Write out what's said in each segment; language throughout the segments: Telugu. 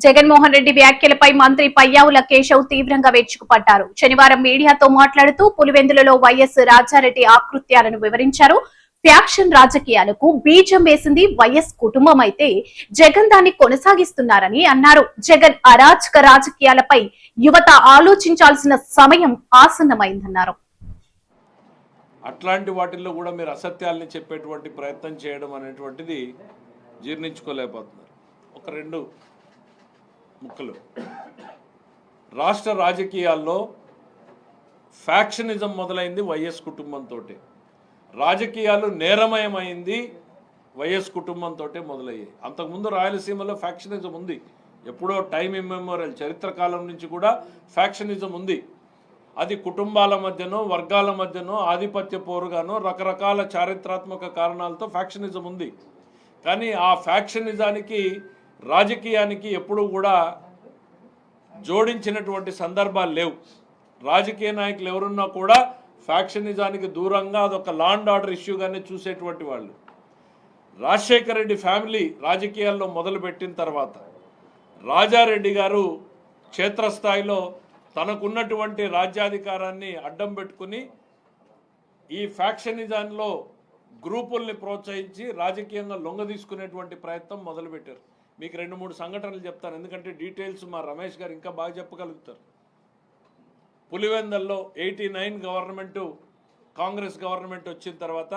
జగన్మోహన్ రెడ్డి వ్యాఖ్యలపై మంత్రి పయ్యావుల కేశవ్ తీవ్రంగా విరుచుకుపడ్డారు. శనివారం మీడియాతో మాట్లాడుతూ పులివెందులలో వైఎస్ రాజారెడ్డి ఆకృత్యాలను వివరించారు. ఫ్యాక్షన్ రాజకీయాలకు బీజం వేసింది వైఎస్ కుటుంబం అయితే జగన్ దాన్ని కొనసాగిస్తున్నారని అన్నారు. జగన్ అరాచక రాజకీయాలపై యువత ఆలోచించాల్సిన సమయం ఆసన్నమైందన్నారు. అట్లాంటి వాటిల్లో కూడా మీరు అసత్యాల్ని చెప్పేటువంటి ప్రయత్నం చేయడం అనేటువంటిది జీర్ణించుకోలేకపోతున్నారు. ఒక రెండు ముక్కలు. రాష్ట్ర రాజకీయాల్లో ఫ్యాక్షనిజం మొదలైంది వైఎస్ కుటుంబంతో. రాజకీయాలు నేరమయమైంది వైఎస్ కుటుంబంతో మొదలయ్యాయి. అంతకుముందు రాయలసీమలో ఫ్యాక్షనిజం ఉంది. ఎప్పుడో టైం ఇమ్మెమోరియల్ చరిత్ర కాలం నుంచి కూడా ఫ్యాక్షనిజం ఉంది. అది కుటుంబాల మధ్యనో వర్గాల మధ్యనో ఆధిపత్య పోరుగానో రకరకాల చారిత్రాత్మక కారణాలతో ఫ్యాక్షనిజం ఉంది. కానీ ఆ ఫ్యాక్షనిజానికి రాజకీయానికి ఎప్పుడూ కూడా జోడించినటువంటి సందర్భాలు లేవు. రాజకీయ నాయకులు ఎవరున్నా కూడా ఫ్యాక్షనిజానికి దూరంగా అదొక లా అండ్ ఆర్డర్ ఇష్యూగానే చూసేటువంటి వాళ్ళు. రాజశేఖర రెడ్డి ఫ్యామిలీ రాజకీయాల్లో మొదలుపెట్టిన తర్వాత రాజారెడ్డి గారు క్షేత్రస్థాయిలో తనకున్నటువంటి రాజ్యాధికారాన్ని అడ్డం పెట్టుకుని ఈ ఫ్యాక్షనిజాన్లో గ్రూపుల్ని ప్రోత్సహించి రాజకీయంగా లొంగదీసుకునేటువంటి ప్రయత్నం మొదలుపెట్టారు. మీకు 2-3 సంఘటనలు చెప్తాను, ఎందుకంటే డీటెయిల్స్ మా రమేష్ గారు ఇంకా బాగా చెప్పగలుగుతారు. పులివెందల్లో 89 గవర్నమెంటు కాంగ్రెస్ గవర్నమెంట్ వచ్చిన తర్వాత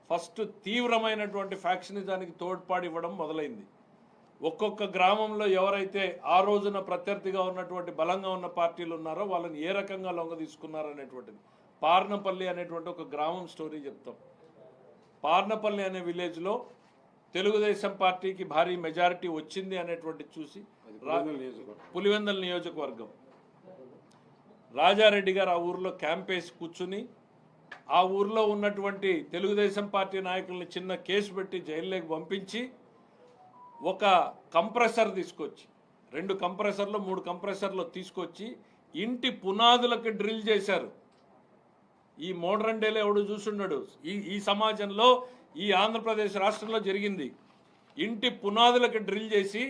ఫస్ట్ తీవ్రమైనటువంటి ఫ్యాక్షనిజానికి తోడ్పాటు ఇవ్వడం మొదలైంది. ఒక్కొక్క గ్రామంలో ఎవరైతే ఆ రోజున ప్రత్యర్థిగా ఉన్నటువంటి బలంగా ఉన్న పార్టీలు ఉన్నారో వాళ్ళని ఏ రకంగా లొంగ తీసుకున్నారు అనేటువంటిది. పార్నపల్లి అనేటువంటి ఒక గ్రామం స్టోరీ చెప్తాం. పార్నపల్లి అనే విలేజ్లో తెలుగుదేశం పార్టీకి భారీ మెజారిటీ వచ్చింది అనేటువంటి చూసి పులివెందల నియోజకవర్గం రాజారెడ్డి గారు ఆ ఊర్లో క్యాంప్ వేసి కూర్చుని ఆ ఊర్లో ఉన్నటువంటి తెలుగుదేశం పార్టీ నాయకుల్ని చిన్న కేసు పెట్టి జైల్లోకి పంపించి ఒక కంప్రెసర్ తీసుకొచ్చి 2 కంప్రెసర్లు 3 కంప్రెసర్లు తీసుకొచ్చి ఇంటి పునాదులకు డ్రిల్ చేశారు. ఈ మోడర్న్ డేలో ఎవడు చూసున్నాడు? ఈ సమాజంలో ఈ ఆంధ్రప్రదేశ్ రాష్ట్రంలో జరిగింది. ఇంటి పునాదులకు డ్రిల్ చేసి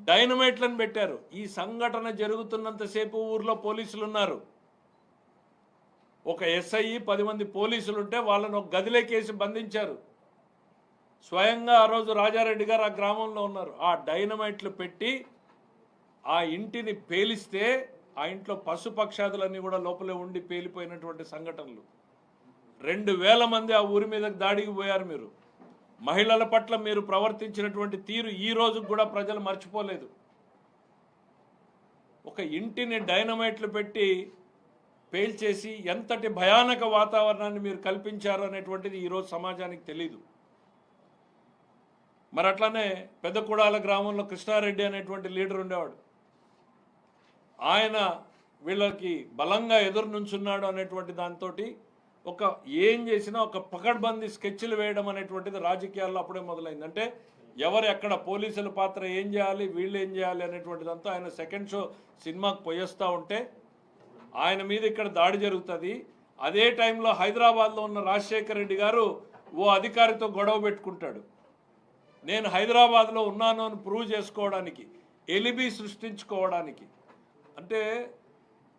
డైనమైట్లను పెట్టారు. ఈ సంఘటన జరుగుతున్నంతసేపు ఊర్లో పోలీసులు ఉన్నారు. ఒక ఎస్ఐ 10 మంది పోలీసులు ఉంటే వాళ్ళను ఒక గదిలోకేసి బంధించారు. స్వయంగా ఆ రోజు రాజారెడ్డి గారు ఆ గ్రామంలో ఉన్నారు. ఆ డైనమైట్లు పెట్టి ఆ ఇంటిని పేలిస్తే ఆ ఇంట్లో పశుపక్షాదులన్నీ కూడా లోపలే ఉండి పేలిపోయినటువంటి సంఘటనలు. 2000 మంది ఆ ఊరి మీద దాడికి పోయారు. మీరు మహిళల పట్ల మీరు ప్రవర్తించినటువంటి తీరు ఈ రోజు కూడా ప్రజలు మర్చిపోలేదు. ఒక ఇంటిని డైనమైట్లు పెట్టి పేల్చేసి ఎంతటి భయానక వాతావరణాన్ని మీరు కల్పించారు అనేటువంటిది ఈరోజు సమాజానికి తెలీదు. మరి అట్లానే పెద్దకూడాల గ్రామంలో కృష్ణారెడ్డి అనేటువంటి లీడర్ ఉండేవాడు. ఆయన వీళ్ళకి బలంగా ఎదురు నుంచున్నాడు అనేటువంటి దాంతో ఒక ఏం చేసినా ఒక పకడ్బందీ స్కెచ్లు వేయడం అనేటువంటిది రాజకీయాల్లో అప్పుడే మొదలైంది. అంటే ఎవరు ఎక్కడ పోలీసుల పాత్ర ఏం చేయాలి, వీళ్ళు ఏం చేయాలి అనేటువంటిదంతా ఆయన సెకండ్ షో సినిమాకు పోయేస్తూ ఉంటే ఆయన మీద ఇక్కడ దాడి జరుగుతుంది. అదే టైంలో హైదరాబాద్లో ఉన్న రాజశేఖర రెడ్డి గారు ఓ అధికారితో గొడవ పెట్టుకుంటాడు. నేను హైదరాబాద్లో ఉన్నాను అని ప్రూవ్ చేసుకోవడానికి, ఎలిబి సృష్టించుకోవడానికి. అంటే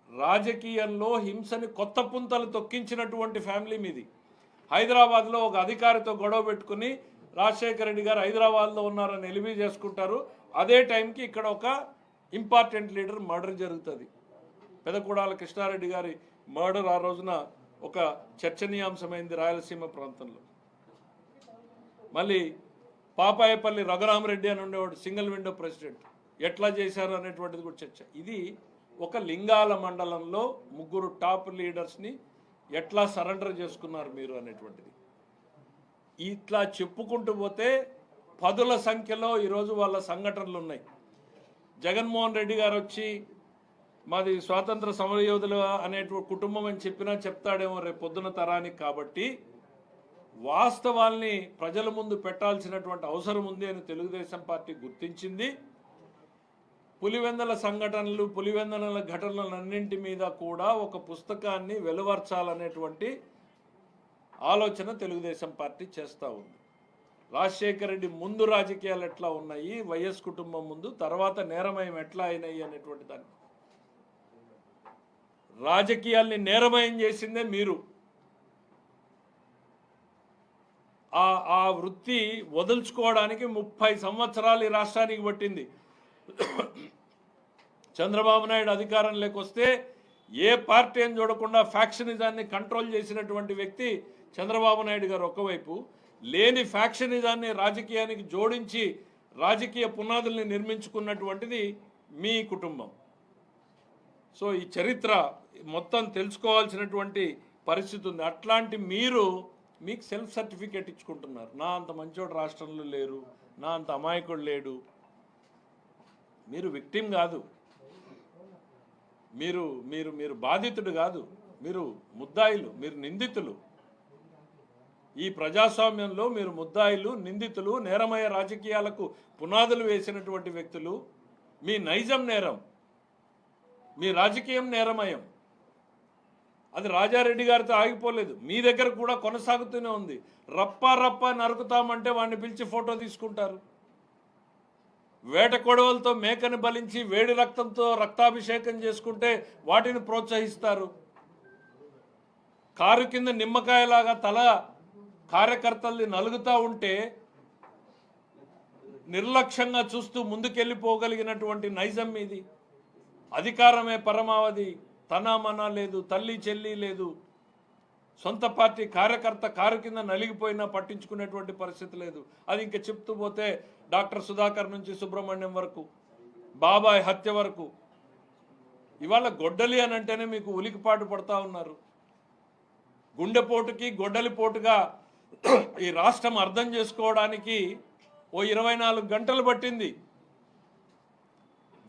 రాజకీయంలో హింసని కొత్త పుంతలు తొక్కించినటువంటి ఫ్యామిలీ మీది. హైదరాబాద్లో ఒక అధికారితో గొడవ పెట్టుకుని రాజశేఖర రెడ్డి గారు హైదరాబాద్లో ఉన్నారని ఎలిబి చేసుకుంటారు. అదే టైంకి ఇక్కడ ఒక ఇంపార్టెంట్ లీడర్ మర్డర్ జరుగుతుంది. పెదకూడాల కృష్ణారెడ్డి గారి మర్డర్ ఆ రోజున ఒక చర్చనీయాంశమైంది రాయలసీమ ప్రాంతంలో. మళ్ళీ పాపాయపల్లి రఘురామరెడ్డి అని ఉండేవాడు, సింగిల్ విండో ప్రెసిడెంట్. ఎట్లా చేశారు అనేటువంటిది కూడా చర్చ. ఇది ఒక లింగాల మండలంలో 3 టాప్ లీడర్స్ని ఎట్లా సరెండర్ చేసుకున్నారు మీరు అనేటువంటిది. ఇట్లా చెప్పుకుంటూ పోతే 10ల సంఖ్యలో ఈరోజు వాళ్ళ సంఘటనలు ఉన్నాయి. జగన్మోహన్ రెడ్డి గారు వచ్చి మాది స్వాతంత్ర సమరయోధులు అనేటువంటి కుటుంబం అని చెప్పినా చెప్తాడేమో రేపు పొద్దున తరానికి. కాబట్టి వాస్తవాల్ని ప్రజల ముందు పెట్టాల్సినటువంటి అవసరం ఉంది అని తెలుగుదేశం పార్టీ గుర్తించింది. పులివెందల సంఘటనలు, పులివెందల ఘటనలన్నింటి మీద కూడా ఒక పుస్తకాన్ని వెలువర్చాలనేటువంటి ఆలోచన తెలుగుదేశం పార్టీ చేస్తూ ఉంది. రాజశేఖర రెడ్డి ముందు రాజకీయాలు ఎట్లా ఉన్నాయి, వైఎస్ కుటుంబం ముందు, తర్వాత నేరమయం ఎట్లా అయినాయి అనేటువంటి దాన్ని. రాజకీయాల్ని నేరమయం చేసిందే మీరు. ఆ వృత్తి వదులుచుకోవడానికి 30 సంవత్సరాలు ఈ రాష్ట్రానికి పట్టింది. చంద్రబాబు నాయుడు అధికారంలోకి వస్తే ఏ పార్టీ అని చూడకుండా ఫ్యాక్షనిజాన్ని కంట్రోల్ చేసినటువంటి వ్యక్తి చంద్రబాబు నాయుడు గారు. ఒకవైపు లేని ఫ్యాక్షనిజాన్ని రాజకీయానికి జోడించి రాజకీయ పునాదుల్ని నిర్మించుకున్నటువంటిది మీ కుటుంబం. సో ఈ చరిత్ర మొత్తం తెలుసుకోవాల్సినటువంటి పరిస్థితి ఉంది. అట్లాంటి మీరు మీకు సెల్ఫ్ సర్టిఫికేట్ ఇచ్చుకుంటున్నారు. నా అంత మంచోడు రాష్ట్రంలో లేరు, నా అంత అమాయకుడు లేడు. మీరు విక్టిమ్ కాదు, మీరు మీరు మీరు బాధితుడు కాదు, మీరు ముద్దాయిలు, మీరు నిందితులు. ఈ ప్రజాస్వామ్యంలో మీరు ముద్దాయిలు, నిందితులు, నేరమయ రాజకీయాలకు పునాదులు వేసినటువంటి వ్యక్తులు. మీ నైజం నేరం, మీ రాజకీయం నేరమయం. అది రాజారెడ్డి గారితో ఆగిపోలేదు, మీ దగ్గర కూడా కొనసాగుతూనే ఉంది. రప్ప నరుకుతామంటే వాడిని పిలిచి ఫోటో తీసుకుంటారు. వేట కొడవలతో మేకని బలించి వేడి రక్తంతో రక్తాభిషేకం చేసుకుంటే వాటిని ప్రోత్సహిస్తారు. కారు కింద నిమ్మకాయలాగా తల కార్యకర్తల్ని నలుగుతూ ఉంటే నిర్లక్ష్యంగా చూస్తూ ముందుకెళ్ళిపోగలిగినటువంటి నైజం మీది. అధికారమే పరమావధి, తనామనా లేదు, తల్లి చెల్లి లేదు. సొంత పార్టీ కార్యకర్త కారు కింద నలిగిపోయినా పట్టించుకునేటువంటి పరిస్థితి లేదు. అది ఇంకా చెప్తూ పోతే డాక్టర్ సుధాకర్ నుంచి సుబ్రహ్మణ్యం వరకు, బాబాయ్ హత్య వరకు. ఇవాళ గొడ్డలి అని అంటేనే మీకు ఉలికిపాటు పడుతూ ఉన్నారు. గుండెపోటుకి గొడ్డలిపోటుగా ఈ రాష్ట్రం అర్థం చేసుకోవడానికి ఓ 24 గంటలు పట్టింది.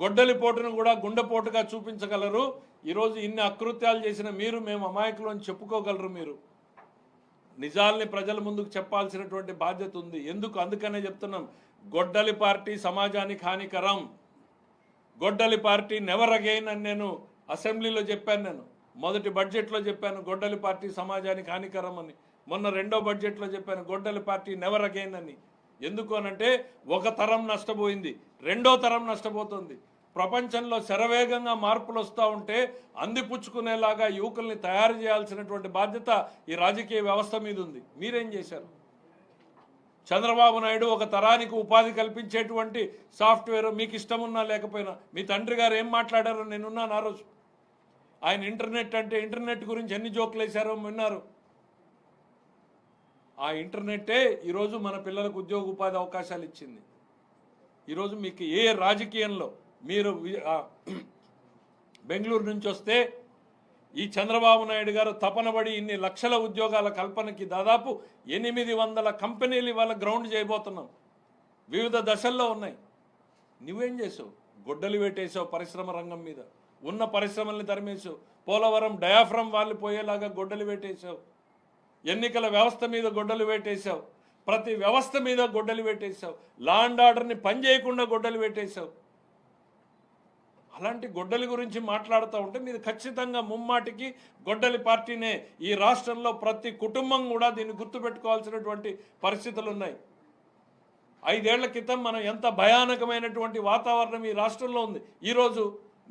గొడ్డలిపోటును కూడా గుండెపోటుగా చూపించగలరు. ఈరోజు ఇన్ని అకృత్యాలు చేసిన మీరు మేము అమాయకులు అని చెప్పుకోగలరు. మీరు నిజాల్ని ప్రజల ముందుకు చెప్పాల్సినటువంటి బాధ్యత ఉంది. అందుకనే చెప్తున్నాం, గొడ్డలి పార్టీ సమాజానికి హానికరం. గొడ్డలి పార్టీ నెవర్ అగైన్ అని నేను అసెంబ్లీలో చెప్పాను. నేను మొదటి బడ్జెట్లో చెప్పాను గొడ్డలి పార్టీ సమాజానికి హానికరం అని. మొన్న రెండో బడ్జెట్లో చెప్పాను గొడ్డలి పార్టీ నెవర్ అగైన్ అని. ఎందుకు అనంటే ఒక తరం నష్టపోయింది, రెండో తరం నష్టపోతుంది. ప్రపంచంలో శరవేగంగా మార్పులు వస్తూ ఉంటే అందిపుచ్చుకునేలాగా యువకుల్ని తయారు చేయాల్సినటువంటి బాధ్యత ఈ రాజకీయ వ్యవస్థ మీద ఉంది. మీరేం చేశారు? చంద్రబాబు నాయుడు ఒక తరానికి ఉపాధి కల్పించేటువంటి సాఫ్ట్వేర్ మీకు ఇష్టమున్నా లేకపోయినా, మీ తండ్రి గారు ఏం మాట్లాడారో నేనున్నాను ఆ రోజు. ఆయన ఇంటర్నెట్ గురించి ఎన్ని జోకులు వేశారో విన్నారు. ఆ ఇంటర్నెట్టే ఈరోజు మన పిల్లలకు ఉద్యోగ ఉపాధి అవకాశాలు ఇచ్చింది. ఈరోజు మీకు ఏ రాజకీయంలో మీరు బెంగళూరు నుంచి వస్తే ఈ చంద్రబాబు నాయుడు గారు తపనబడి ఇన్ని లక్షల ఉద్యోగాల కల్పనకి దాదాపు 800 కంపెనీలు ఇవాళ గ్రౌండ్ చేయబోతున్నాం. వివిధ దశల్లో ఉన్నాయి. నువ్వేం చేసావు? గొడ్డలి పెట్టేసావు పరిశ్రమ రంగం మీద. ఉన్న పరిశ్రమల్ని తరిమేసావు. పోలవరం డయాఫ్రమ్ వాళ్ళు పోయేలాగా గొడ్డలి పెట్టేశావు. ఎన్నికల వ్యవస్థ మీద గొడ్డలు పెట్టేశావు. ప్రతి వ్యవస్థ మీద గొడ్డలు పెట్టేశావు. లా అండ్ ఆర్డర్ని పనిచేయకుండా గొడ్డలు పెట్టేశావు. అలాంటి గొడ్డలి గురించి మాట్లాడుతూ ఉంటే మీరు ఖచ్చితంగా ముమ్మాటికి గొడ్డలి పార్టీనే. ఈ రాష్ట్రంలో ప్రతి కుటుంబం కూడా దీన్ని గుర్తుపెట్టుకోవాల్సినటువంటి పరిస్థితులు ఉన్నాయి. 5 ఏళ్ల క్రితం మనం ఎంత భయానకమైనటువంటి వాతావరణం ఈ రాష్ట్రంలో ఉంది. ఈరోజు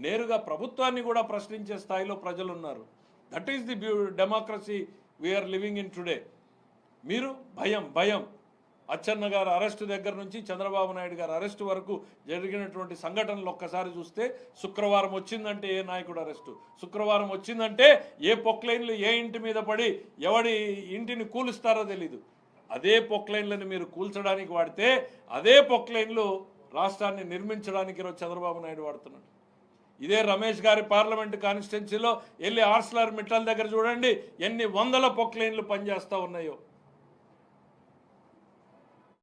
నేరుగా ప్రభుత్వాన్ని కూడా ప్రశ్నించే స్థాయిలో ప్రజలు ఉన్నారు. That is the democracy we're living in today. మీరు భయం అచ్చెన్న గారు అరెస్టు దగ్గర నుంచి చంద్రబాబు నాయుడు గారు అరెస్టు వరకు జరిగినటువంటి సంఘటనలు ఒక్కసారి చూస్తే, శుక్రవారం వచ్చిందంటే ఏ నాయకుడు అరెస్టు, శుక్రవారం వచ్చిందంటే ఏ పొక్లైన్లు ఏ ఇంటి మీద పడి ఎవడి ఇంటిని కూలుస్తారో తెలీదు. అదే పొక్లైన్లను మీరు కూల్చడానికి వాడితే అదే పొక్లైన్లు రాష్ట్రాన్ని నిర్మించడానికి ఈరోజు చంద్రబాబు నాయుడు వాడుతున్నాడు. ఇదే రమేష్ గారి పార్లమెంటు కాన్స్టిట్యున్సీలో వెళ్ళి ఆర్సలర్ మిట్టల్ దగ్గర చూడండి ఎన్ని వందల పొక్లైన్లు పనిచేస్తూ ఉన్నాయో.